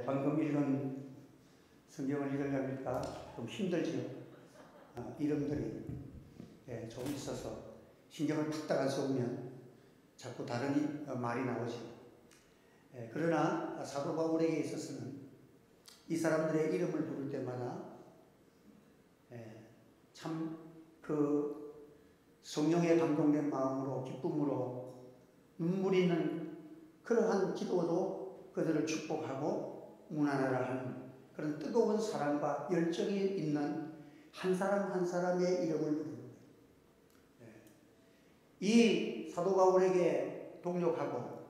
방금 읽은 성경을 읽으려니까 좀 힘들지요. 이름들이 좀 있어서 신경을 탁탁 세우면 자꾸 다른 말이 나오죠. 그러나 사도 바울에게 있어서는 이 사람들의 이름을 부를 때마다 참 그 성령에 감동된 마음으로 기쁨으로 눈물이 있는 그러한 기도도 그들을 축복하고 무난하라 하는 그런 뜨거운 사랑과 열정이 있는 한 사람 한 사람의 이름을 부르는 거예요. 이 사도 바울에게 동역하고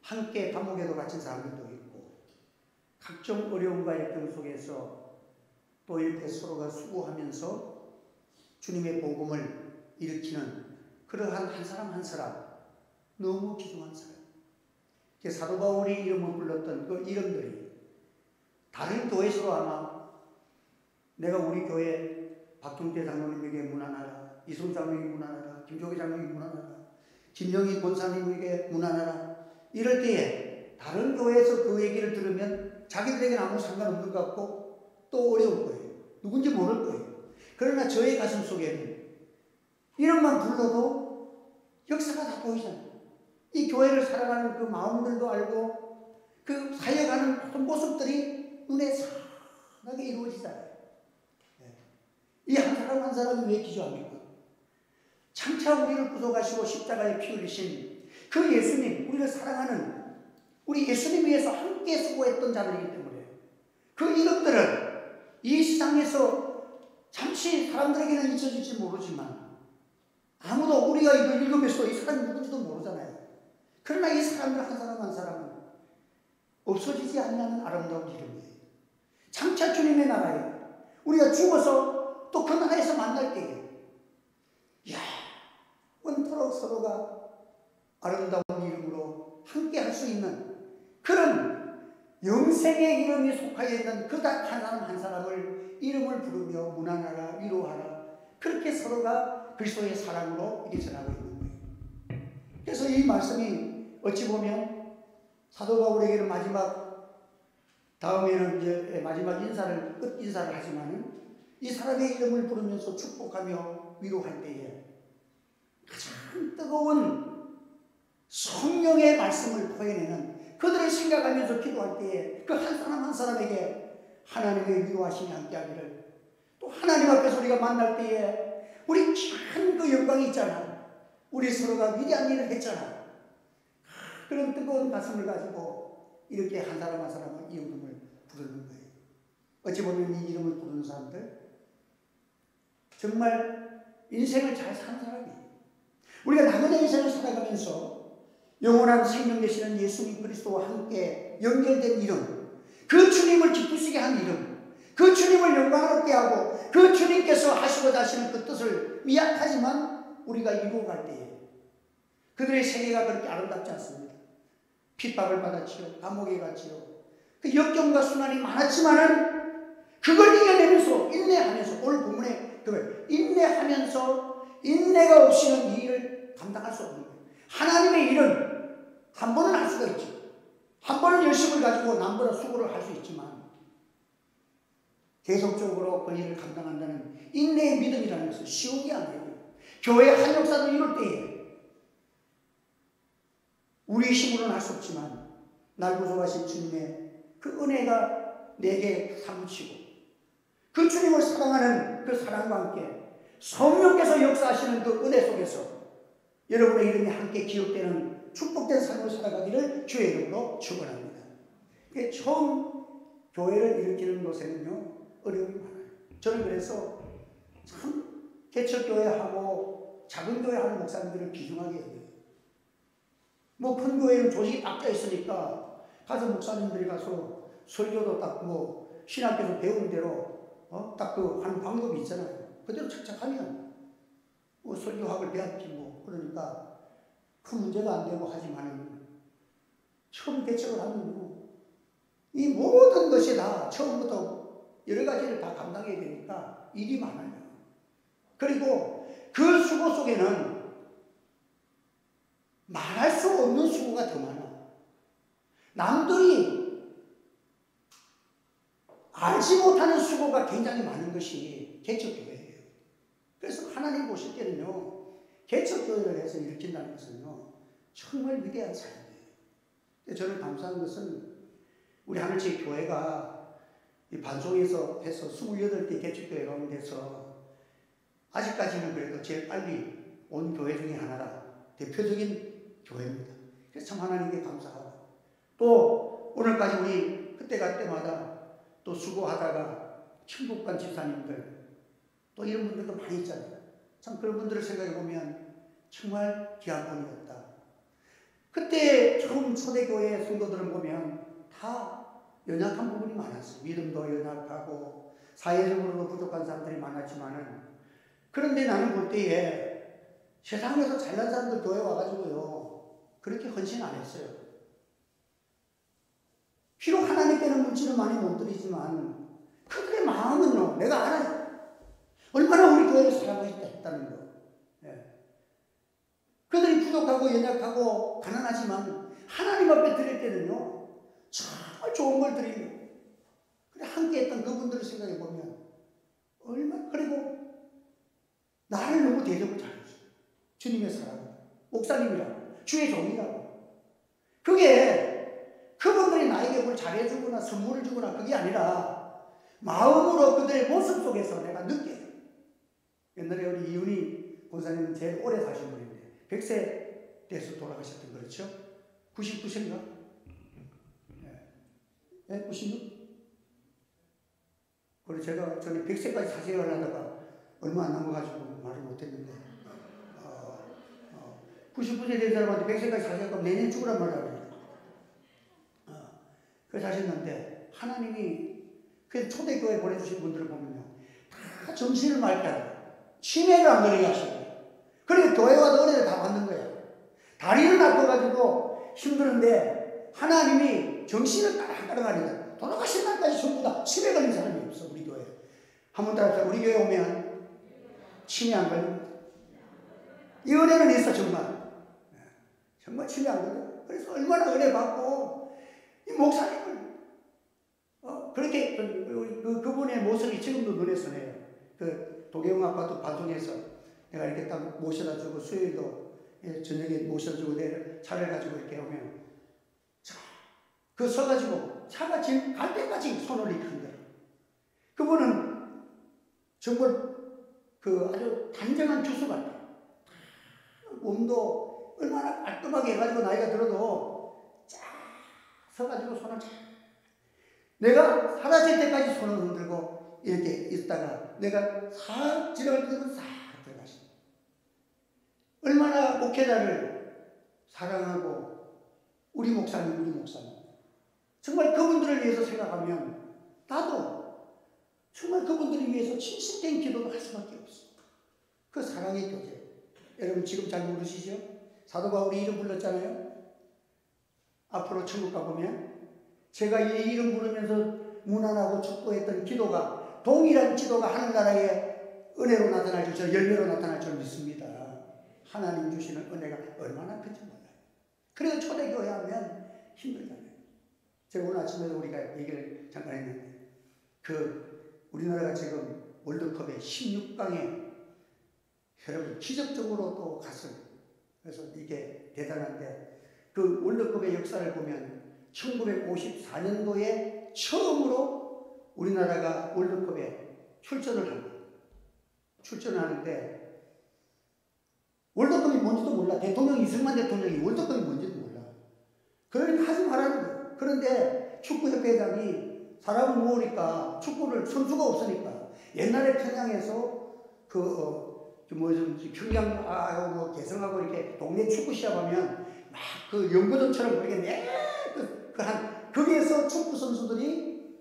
함께 감옥에도 갇힌 사람들도 있고 각종 어려움과 역경 속에서 또 이렇게 서로가 수고하면서 주님의 복음을 일으키는 그러한 한 사람 한 사람, 너무 귀중한 사람. 사도 바울이 이름을 불렀던 그 이름들이 다른 교회에서도 아마 내가 우리 교회 박종태 장로님에게 문안하라, 이송 장로님에게 문안하라, 김종희 장로님에게 문안하라, 김영희 권사님에게 문안하라, 이럴 때에 다른 교회에서 그 얘기를 들으면 자기들에게는 아무 상관없는 것 같고 또 어려울 거예요. 누군지 모를 거예요. 그러나 저의 가슴 속에는 이름만 불러도 역사가 다 보이잖아요. 이 교회를 사랑하는 그 마음들도 알고 그 사역하는 모든 모습들이 눈에 선하게 이루어지잖아요. 이 한 사람 한 사람이 왜 기저합니까? 장차 우리를 구속하시고 십자가에 피 흘리신 그 예수님, 우리를 사랑하는 우리 예수님 위해서 함께 수고했던 자들이기 때문에 그 이름들은 이 세상에서 잠시 사람들에게는 잊혀질지 모르지만 아무도 우리가 이걸 읽으면서 이 사람이 누군지도 모르잖아요. 그러나 이 사람들 한 사람 한 사람은 없어지지 않는 아름다운 이름이에요. 장차 주님의 나라에 우리가 죽어서 또 그 나라에서 만날 때에 원토록 서로가 아름다운 이름으로 함께 할 수 있는 그런 영생의 이름이 속하여 있는 그 한 사람 한 사람을 이름을 부르며 문안하라, 위로하라, 그렇게 서로가 그리스도의 사랑으로 이렇게 전하고 있는 거예요. 그래서 이 말씀이 어찌 보면 사도 바울에게는 다음에는 이제 마지막 인사를, 끝 인사를 하지만은 이 사람의 이름을 부르면서 축복하며 위로할 때에 가장 뜨거운 성령의 말씀을 토해내는 그들을 생각하면서 기도할 때에 그 한 사람 한 사람에게 하나님의 위로하심이 함께하기를, 또 하나님 앞에서 우리가 만날 때에 우리 큰 그 영광이 있잖아. 우리 서로가 위대한 일을 했잖아. 그런 뜨거운 가슴을 가지고 이렇게 한 사람 한 사람은 이름을 부르는 거예요. 어찌 보면 이 이름을 부르는 사람들 정말 인생을 잘 사는 사람이에요. 우리가 남은 인생을 살아가면서 영원한 생명 되시는 예수님 그리스도와 함께 연결된 이름, 그 주님을 기쁘시게 한 이름, 그 주님을 영광스럽게 하고 그 주님께서 하시고자 하시는 그 뜻을 미약하지만 우리가 이루어갈 때에 그들의 세계가 그렇게 아름답지 않습니다. 핍박을 받았지요. 감옥에 갔지요. 그 역경과 순환이 많았지만은 그걸 이겨내면서 인내하면서, 오늘 본문에 인내하면서 인내가 없이는 이 일을 감당할 수 없는 거예요. 하나님의 일은 한 번은 할 수가 있죠. 한 번은 열심을 가지고 남보다 수고를 할 수 있지만 계속적으로 그 일을 감당한다는 인내의 믿음이라는 것은 쉬운 게 아니에요. 교회 한 역사를 이룰 때에 우리 힘으로는 할 수 없지만 날 구속하신 주님의 그 은혜가 내게 사무치고 그 주님을 사랑하는 그 사랑과 함께 성령께서 역사하시는 그 은혜 속에서 여러분의 이름이 함께 기억되는 축복된 삶을 살아가기를 주의 이름으로 축원합니다. 처음 교회를 일으키는 것에는요 어려움이 많아요. 저는 그래서 참 개척교회하고 작은 교회하는 목사님들을 비중하게 해요. 큰 교회는 조직이 딱 짜 있으니까 가서 목사님들이 가서 설교도 딱 신학교에서 배운 대로 딱 하는 방법이 있잖아요. 그대로 착착하면 설교학을 배웠지 그러니까 큰 문제가 안 되고 하지만 처음 개척을 하면 이 모든 것이 다 처음부터 여러 가지를 다 감당해야 되니까 일이 많아요. 그리고 그 수고 속에는 말할 수 없는 수고가 더 많아. 남들이 알지 못하는 수고가 굉장히 많은 것이 개척교회예요. 그래서 하나님 보실 때는요, 개척교회를 해서 일으킨다는 것은요, 정말 위대한 사람이에요. 저는 감사한 것은 우리 하늘집 교회가 이 반송에서 해서 28개 개척교회 가운데서 아직까지는 그래도 제일 빨리 온 교회 중에 하나라 대표적인 교회입니다. 그래서 참 하나님께 감사하고, 또 오늘까지 우리 그때 갈 때마다 또 수고하다가 천국 간 집사님들 또 이런 분들도 많이 있잖아요. 참 그런 분들을 생각해 보면 정말 귀한 분이었다. 그때 처음 초대교회 성도들을 보면 다 연약한 부분이 많았어요. 믿음도 연약하고 사회적으로도 부족한 사람들이 많았지만은, 그런데 나는 볼 때에 세상에서 잘난 사람들 교회 와가지고요 그렇게 헌신 안 했어요. 비록 하나님께는 물질을 많이 못 드리지만 그들의 마음은요, 내가 알아요. 얼마나 우리 교회를 사랑했다는 거. 예. 그들이 부족하고 연약하고 가난하지만 하나님 앞에 드릴 때는요 정말 좋은 걸 드리는, 그래 함께 했던 그분들을 생각해 보면 얼마나, 그리고 나를 너무 대접을 잘해줬어요. 주님의 사랑이다, 목사님이라고, 주의 종이라고. 그게 그분들이 나에게 뭘 잘해주거나 선물을 주거나 그게 아니라 마음으로 그들의 모습 속에서 내가 느껴요. 옛날에 우리 이윤희 권사님은 제일 오래 사신 분인데 100세 돼서 돌아가셨던 거 그렇죠? 99세인가? 네, 96? 그리고 제가 전에 100세까지 사세요 하려다가 얼마 안 남아가지고 말을 못했는데 99세 된 사람한테 100세까지 사세요 하면 내년 죽으란 말을 하거든요. 그래서 하셨는데 하나님이 그 초대교회 보내주신 분들을 보면요 다 정신을 맑게 하고 치매를 안 걸리게 하시고, 그리고 교회 와서 은혜를 다 받는 거예요. 다리를 아파가지고 힘드는데 하나님이 정신을 따라가는 거예요. 돌아가신 날까지 전부 다 치매 걸린 사람이 없어. 우리 교회 한번 따라서 우리 교회 오면 치매 안 걸립니다. 이 은혜는 있어. 정말 치매 안 걸려요. 그래서 얼마나 은혜 받고 이 목사님을 그렇게 그분의 모습이 지금도 눈에 선해요. 그 도계ung 아파트 반송에서 내가 이렇게 딱 모셔다 주고 수요일도 저녁에 모셔다 주고 내 차를 가지고 이렇게 오면 그 서가지고 차가 지금 갈 때까지 손을 이렇게 흔들어. 그분은 정말 그 아주 단정한 주수 같아요. 몸도 얼마나 깔끔하게 해가지고 나이가 들어도 쫙 서가지고 손을 쫙, 내가 사라질 때까지 손을 흔들고 이렇게 있다가 내가 싹 지나갈 때는 싹 들어가십니다. 얼마나 목회자를 사랑하고 우리 목사님 정말 그분들을 위해서 생각하면 나도 정말 그분들을 위해서 진실된 기도를 할 수밖에 없어. 그 사랑의 교제. 여러분 지금 잘 모르시죠? 사도 바울이 이름 불렀잖아요. 앞으로 천국 가보면 제가 이 이름 부르면서 문안하고 축도했던 기도가, 동일한 기도가 하늘나라에 은혜로 나타날 줄, 열매로 나타날 줄 믿습니다. 하나님 주시는 은혜가 얼마나 큰지 몰라요. 그래서 초대교회 하면 힘들잖아요. 제가 오늘 아침에도 우리가 얘기를 잠깐 했는데 우리나라가 지금 월드컵에 16강에 여러분 기적적으로 또 갔어요. 그래서 이게 대단한데 그 월드컵의 역사를 보면 1954년도에 처음으로 우리나라가 월드컵에 출전을 합니다. 출전하는데 월드컵이 뭔지도 몰라. 대통령 이승만 대통령이 월드컵이 뭔지도 몰라. 그러니까 하지 말라는 거예요. 그런데 축구협회장이 사람을 모으니까 축구를 선수가 없으니까 옛날에 평양에서 평양 개성하고 이렇게 동네 축구 시합하면 막 그 연구전처럼 그렇게 거기에서 축구 선수들이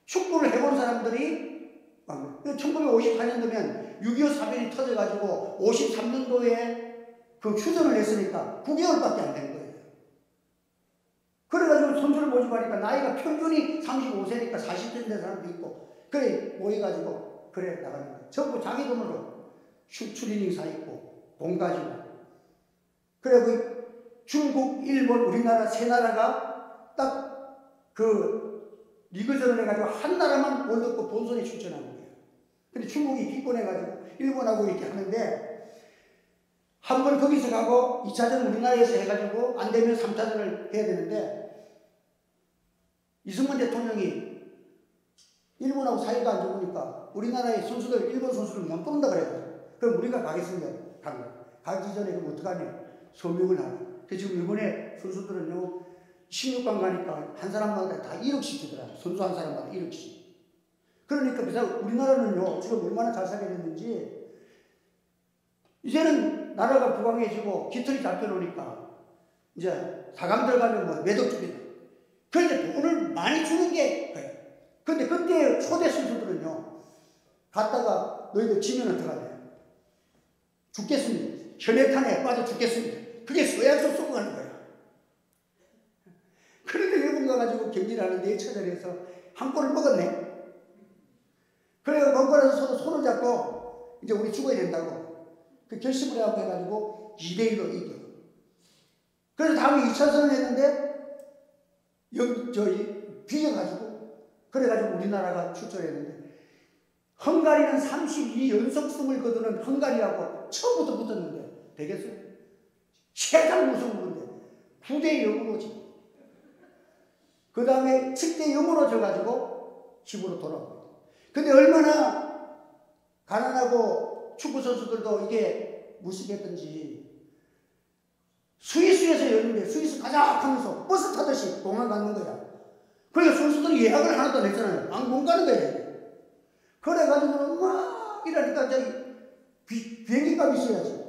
축구를 해본 사람들이 1954년도면 6.25 사변이 터져가지고 53년도에 그 휴전을 했으니까 9개월밖에 안 된 거예요. 그래가지고 선수를 모집하니까 나이가 평균이 35세니까 40대 된 사람도 있고, 그래 모여가지고 그래 나가는 거예요. 전부 자기 돈으로 추리닝 사 입고 돈 가지고. 그래 중국, 일본, 우리나라 세 나라가 딱 리그전을 해가지고 한 나라만 월드컵 본선에 출전하는 거예요. 근데 중국이 기권해가지고 일본하고 이렇게 하는데 한 번 거기서 가고 2차전 우리나라에서 해가지고 안 되면 3차전을 해야 되는데 이승만 대통령이 일본하고 사이가 안 좋으니까 우리나라의 선수들 일본 선수를 못 부른다 그래요. 그럼 우리가 가겠습니다. 가기 전에 그럼 어떡하냐? 서명을 하라. 지금 일본의 선수들은요 16강 가니까 한 사람마다 다 1억씩 주더라. 선수 한 사람마다 1억씩. 그러니까 우리나라는요 지금 얼마나 잘 살게 됐는지 이제는 나라가 부강해지고 깃털이 잡혀놓으니까 이제 4강 들어가면 뭐 매덕 줍니다. 그런데 돈을 많이 주는 게 그래요. 그런데 그때 초대 선수들은요 갔다가 너희들 지면 어떡하냐? 죽겠습니다. 현해탄에 빠져 죽겠습니다. 그게 서약서 쓰고 가는 거야. 그런데 일본 가가지고 경기를 하는데 1차전에서 한 골을 먹었네. 그래서 먹고나서 서로 손을 잡고 이제 우리 죽어야 된다고 그 결심을 해가지고 2대1로 이겨. 그래서 다음에 2차전을 했는데 비겨가지고 그래가지고 우리나라가 출전했는데 헝가리는 32연속승을 거두는 헝가리하고 처음부터 붙었는데 되겠어요? 세상 무서운 건데 9대0으로 지. 그 다음에 7대0으로 져가지고 집으로 돌아옵니다. 근데 얼마나 가난하고 축구 선수들도 이게 무식했던지 스위스에서 열는데 스위스 가자 하면서 버스 타듯이 공항 가는 거야. 그러니까 선수들이 예약을 하나도 안 했잖아요. 못 가는 거야. 그래가지고는 막 이러니까 비행기값이 있어야지.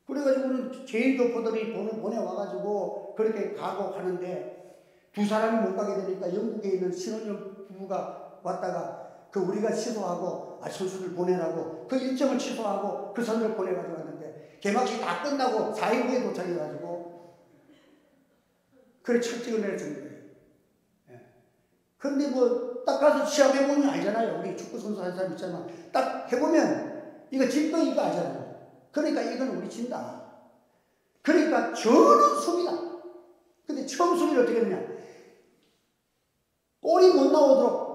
그래가지고는 제일 교포들이 돈을 보내와가지고 그렇게 가고 하는데 두 사람이 못 가게 되니까 영국에 있는 신혼여행 부부가 왔다가 그 우리가 취소하고 선수들 보내라고 그 일정을 취소하고 그 선수를 보내가지고 왔는데 개막식 다 끝나고 4일 후에 도착해가지고 그래 첫 찍을 내려준 거예요. 근데 뭐 딱 가서 시합해보면 알잖아요. 우리 축구선수 한 사람 있잖아. 딱 해보면 이거 질 거 이거 알잖아요. 그러니까 이건 우리 진다. 그러니까 저는 수비다. 근데 처음 수비를 어떻게 했느냐. 골이 못 나오도록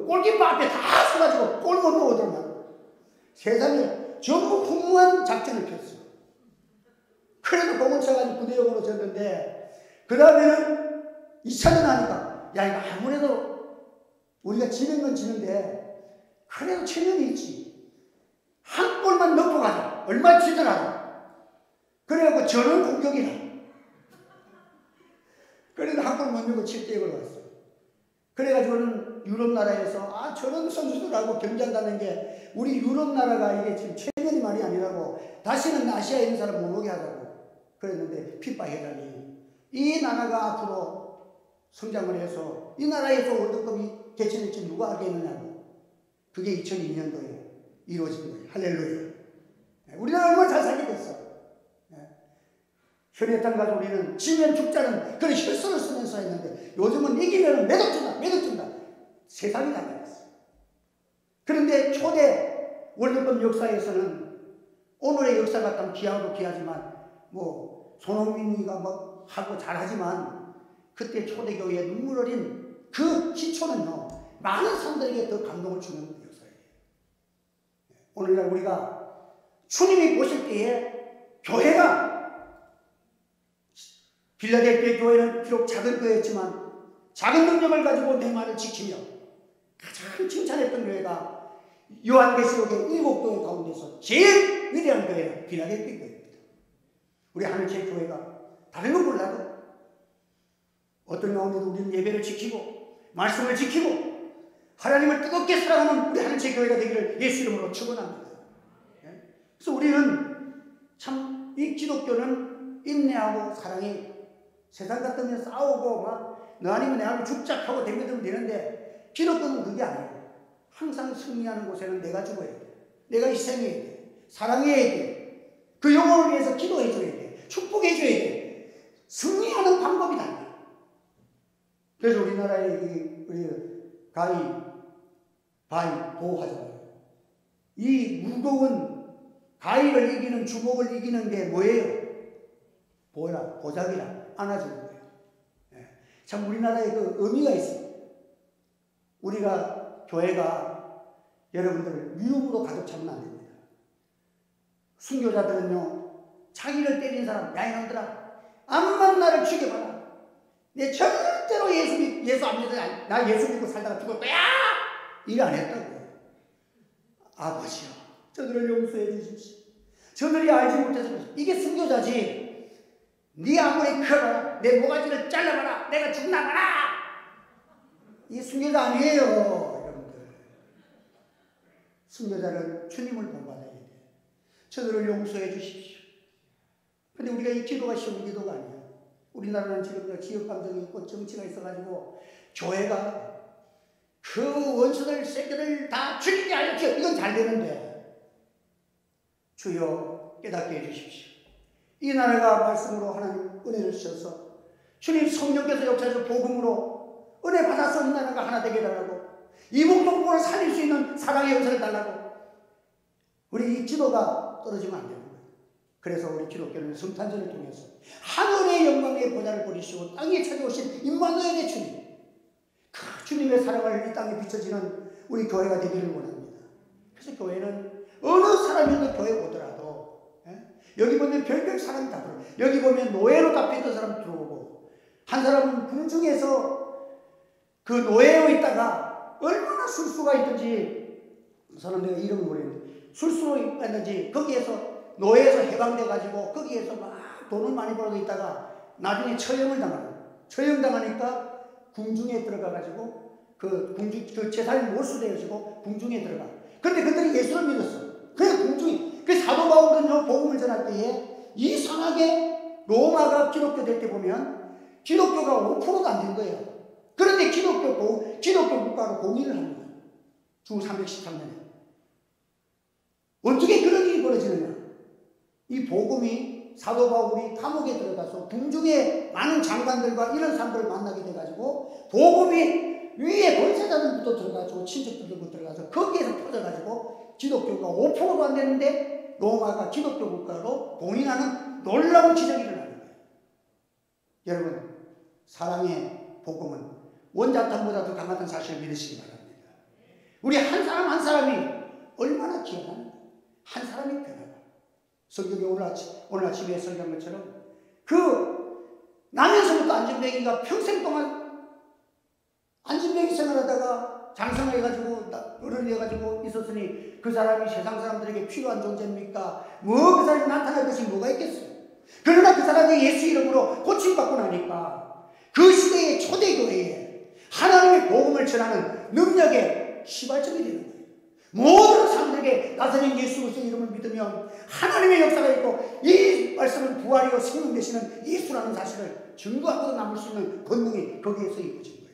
골키퍼 앞에 다 서가지고 골 못 나오도록 세상에 전부 풍부한 작전을 폈어요. 그래도 공을 쳐가지고 9대0으로 졌는데 그 다음에는 2차전 하니까 야 이거 아무래도 우리가 지는 건 지는데 그래도 체면이 있지. 한 골만 넣고 가자. 얼마 치더라도. 그래갖고 저는 공격이라. 그래도 한 골 못 넣고 7대0으로 왔어요. 그래가지고는 유럽 나라에서 저런 선수들하고 경기한다는 게 우리 유럽 나라가 이게 지금 체면이 말이 아니라고 다시는 아시아에 있는 사람 못 오게 하자고 그랬는데 피파 회장이 이 나라가 앞으로 성장을 해서 이 나라에서 월드컵이 개최될지 누가 알겠느냐고. 그게 2002년도에 이루어진 거예요. 할렐루야. 우리나라 얼마나 잘 살게 됐어. 현해탄 가서 우리는 지면 죽자는 그런 혈서를 쓰면서 했는데 요즘은 이기면 매덕 준다. 세상이 달라졌어. 그런데 초대 월드컵 역사에서는 오늘의 역사 같다면 귀하고 귀하지만 뭐 손흥민이가 막 하고 잘하지만 그때 초대교회에 눈물 어린 그 기초는요 많은 사람들에게 더 감동을 주는 역사예요. 오늘날 우리가 주님이 보실 때에 교회가 빌라델피아 교회는 비록 작은 교회였지만 작은 능력을 가지고 내 말을 지키며 가장 칭찬했던 교회가 요한계시록의 7교회 가운데서 제일 위대한 교회가 빌라델피아 교회입니다. 우리 하늘의 교회가 다른 건 몰라도 어떤 가운데도 우리는 예배를 지키고 말씀을 지키고 하나님을 뜨겁게 사랑하는 우리 하늘의 교회가 되기를 예수 이름으로 축원합니다. 그래서 우리는 참 이 기독교는 인내하고 사랑이 세상 같으면 싸우고 막 너 아니면 내 아니면 죽작하고 댕겨들면 되는데 기독교는 그게 아니에요. 항상 승리하는 곳에는 내가 죽어야 돼. 내가 희생해야 돼. 사랑해야 돼. 그 영혼을 위해서 기도해 줘야 돼. 축복해 줘야 돼. 승리하는 방법이다. 그래서 우리나라의 우리 바위 보호하잖아요. 이 무거운 가위를 이기는 주먹을 이기는 게 뭐예요? 보자기라 안아주는 거예요. 참 우리나라에 그 의미가 있어요. 우리가 교회가 여러분들을 미움으로 가득 차면 안 됩니다. 순교자들은요, 자기를 때린 사람, 야 이놈들아, 암만 나를 죽여봐라. 내 절대로 예수 안 믿어. 나 예수 믿고 살다가 죽을 거야. 일 안 했다고. 아버지요, 저들을 용서해 주십시오. 저들이 알지 못해서 이게 순교자지. 네 아무리 커라, 내 모가지를 잘라봐라, 내가 죽나 봐라. 이게 순교자 아니에요, 여러분들. 순교자는 주님을 본받아야 돼. 저들을 용서해 주십시오. 근데 우리가 이 기도가 쉬운 기도가 아니에요. 우리나라는 지금 지역 감정이 있고 정치가 있어가지고 교회가 그 원수들 새끼들 다 죽이게 하십시오. 이건 잘 되는데 주여 깨닫게 해주십시오. 이 나라가 말씀으로 하나님 은혜를 주셔서 주님 성령께서 역사해서 복음으로 은혜 받아서 이 나라가 하나 되게 해달라고, 이복동포를 살릴 수 있는 사랑의 역사를 달라고. 우리 이 기도가 떨어지면 안 되는 거예요. 그래서 우리 기독교는 성탄절을 통해서 하늘의 영광의 보좌를 버리시고 땅에 찾아오신 임마누엘의 주님, 그 주님의 사랑을 이 땅에 비춰지는 우리 교회가 되기를 원합니다. 그래서 교회는 어느 사람이든 교회 오더라도 여기 보면 별별 사람이 다 들어오고, 여기 보면 노예로 잡혀있던 사람 들어오고, 한 사람은 궁중에서 그 노예로 있다가 얼마나 술수가 있든지, 그 사람 내가 이름을 모르겠는데 술수로 있든지 거기에서 노예에서 해방돼가지고 거기에서 막 돈을 많이 벌고 있다가 나중에 처형을 당하는, 처형당하니까 궁중에 들어가가지고 그 궁중, 그 재산이 몰수되어지고 궁중에 들어가. 그런데 그들이 예수를 믿었어. 그래서 궁중이, 그 사도 바울은요, 복음을 전할 때에 이상하게 로마가 기독교 될 때 보면 기독교가 5%도 안 된 거예요. 그런데 기독교 국가로 공인을 하는 거예요. 주 313년에. 어떻게 그런 일이 벌어지느냐. 이 복음이 사도 바울이 감옥에 들어가서 궁중에 많은 장관들과 이런 사람들을 만나게 돼가지고 복음이 위에 권세자들부터 들어가지고 친척들부터 들어가서 거기에서 퍼져가지고 기독교가 5%도 안 되는데 로마가 기독교 국가로 공인하는 놀라운 기적이 일어나는 거예요. 여러분, 사랑의 복음은 원자탄보다 더 강하다는 사실을 믿으시기 바랍니다. 우리 한 사람 한 사람이 얼마나 귀하나, 한 사람이 변하다. 성경에 오늘 아침에 설교한 것처럼 그 나면서부터 안진뱅이가 평생 동안 안진뱅이 생활하다가 장성해가지고 어른이 해가지고 있었으니 그 사람이 세상 사람들에게 필요한 존재입니까? 뭐 그 사람이 나타날 것이 뭐가 있겠어요? 그러나 그 사람이 예수 이름으로 고침받고 나니까 그 시대의 초대교회에 하나님의 복음을 전하는 능력의 시발점이 되는 거예요. 모든 사람들에게 나사렛 예수 그리스도의 이름을 믿으면 하나님의 역사가 있고 이 말씀은 부활이요 생명 되시는 예수라는 사실을 증거하고 남을 수 있는 권능이 거기에서 이루어진 거예요.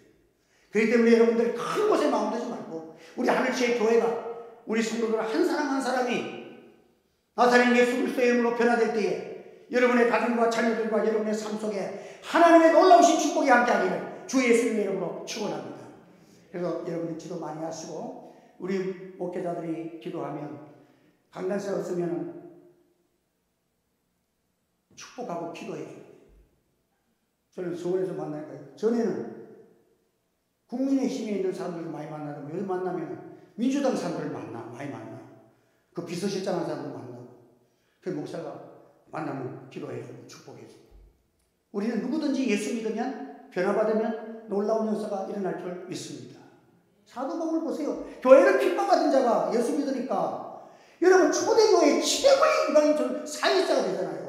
그렇기 때문에 여러분들 큰 곳에 마음두지 말고 우리 하늘시의 교회가 우리 성도들 한 사람 한 사람이 나사렛 예수 그리스도의 이름으로 변화될 때에 여러분의 가정과 자녀들과 여러분의 삶 속에 하나님의 놀라우신 축복이 함께하기를 주 예수님의 이름으로 축원합니다. 그래서 여러분들 기도 많이 하시고 우리 목회자들이 기도하면 강단세 없으면 축복하고 기도해줘요. 저는 서울에서 만나니까 전에는 국민의힘에 있는 사람들을 많이 만나고 여기 만나면 민주당 사람들을 많이 만나. 그 비서실장 한 사람들 만나고 그 목사가 만나면 기도해주고 축복해주고. 우리는 누구든지 예수 믿으면 변화받으면 놀라운 역사가 일어날 줄 믿습니다. 사도 바울 보세요. 교회를 핍박받은 자가 예수 믿으니까 여러분 초대교회 최고의 이방인 사회자가 되잖아요.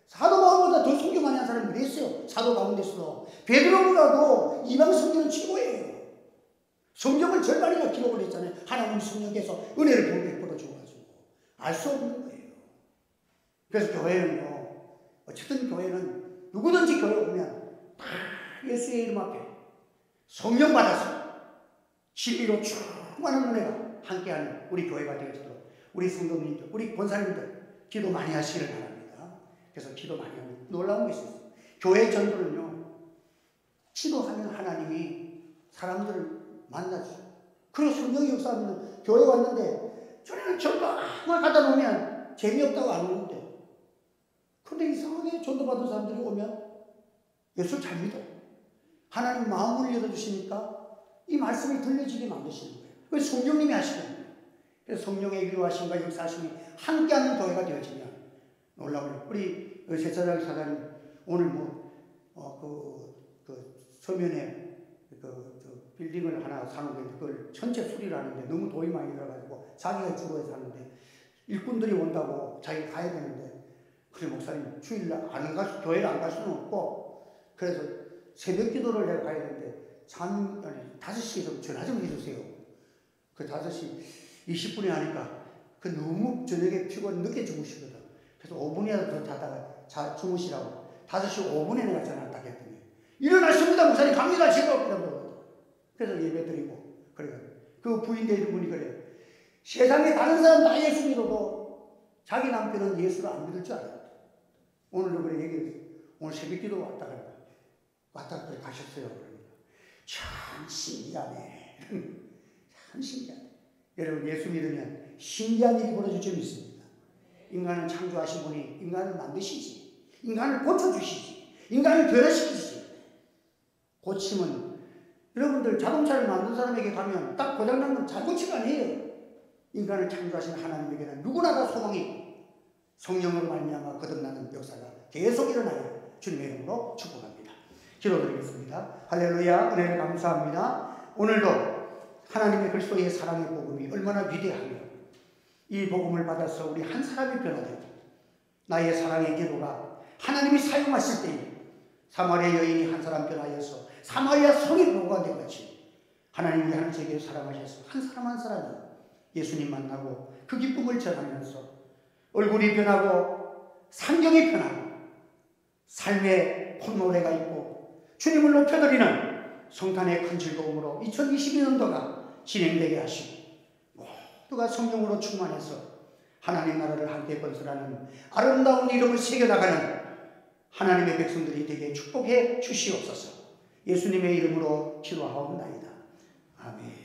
사도 바울보다 더 선교 많이 한 사람이 몇 있어요? 사도 가운데서도. 베드로보다도 이방 선교는 최고예요. 성경을 절반이나 기록을 했잖아요. 하나님 성령께서 은혜를 베풀어 주어가지고 알 수 없는 거예요. 그래서 교회는요, 어쨌든 교회는 누구든지 교회 오면 다 예수의 이름 앞에 성령 받아서 진리로 충만한 은혜가 함께하는 우리 교회가 되어지도록 우리 성도님들, 우리 권사님들 기도 많이 하시기를 바랍니다. 그래서 기도 많이 하면 놀라운 것이 있어요. 교회 전도는요, 기도하면 하나님이 사람들을 만나죠. 그래서 성령의 역사하면 교회 왔는데 저는 전도 아무나 갖다 놓으면 재미없다고 안 오는데, 근데 이상하게 전도받은 사람들이 오면 예수를 잘 믿어. 하나님 마음을 열어주시니까 이 말씀이 들려지게 만드시는 거예요. 그래서 성령님이 하시거든요. 그래서 성령의 위로하심과 역사하심이 함께하는 교회가 되어지면 놀라워요. 우리 세차장 사장님 오늘 서면에 빌딩을 하나 사는데 그걸 전체 수리를 하는데 너무 돈이 많이 들어가지고 자기가 주도해서 하는데 일꾼들이 온다고 자기가 가야 되는데 그래 목사님 주일날 교회를 안 갈 수는 없고 그래서 새벽 기도를 내가 가야 되는데 5시에 좀 전화 좀 해주세요. 그 5시 20분에 하니까 그 너무 저녁에 피곤 늦게 주무시거든. 그래서 5분이라도 더 자다가 주무시라고 5시 5분에 내가 전화를 딱 했더니 일어나십니다 목사님 갑니다 지금. 그래서 예배 드리고 그래요. 그 부인 되는 분이 그래요. 세상에 다른 사람 다 예수 믿어도 자기 남편은 예수를 안 믿을 줄 알아요. 오늘도 그래 얘기했어요. 오늘 새벽 기도 왔다 그래 가셨어요. 그러니까 참 신기하네. 참 신기하네. 여러분 예수 믿으면 신기한 일이 벌어질 줄 믿습니다. 인간을 창조하신 분이 인간을 만드시지, 인간을 고쳐주시지, 인간을 변화시키시지. 고침은 여러분들 자동차를 만든 사람에게 가면 딱 고장난 건 잘 고치가 아니에요. 인간을 창조하신 하나님에게는 누구나 다 소망이 있고 성령으로 말미암아 거듭나는 역사가 계속 일어나기를 주님의 이름으로 축복합니다. 기도드리겠습니다. 할렐루야. 은혜를 감사합니다. 오늘도 하나님의 그리스도의 사랑의 복음이 얼마나 위대하며 이 복음을 받아서 우리 한 사람이 변화되고 나의 사랑의 기도가 하나님이 사용하실 때에 사마리아 여인이 한 사람 변하여서 사마리아 성이 보고가 된 것이 하나님이 한 세계를 사랑하셔서 한 사람 한 사람이 예수님 만나고 그 기쁨을 전하면서 얼굴이 변하고 상경이 변하고 삶의 콧노래가 있고 주님을 높여드리는 성탄의 큰 즐거움으로 2022년도가 진행되게 하시고 모두가 성령으로 충만해서 하나님 나라를 함께 건설하는 아름다운 이름을 새겨나가는 하나님의 백성들이 되게 축복해 주시옵소서. 예수님의 이름으로 기도하옵나이다. 아멘.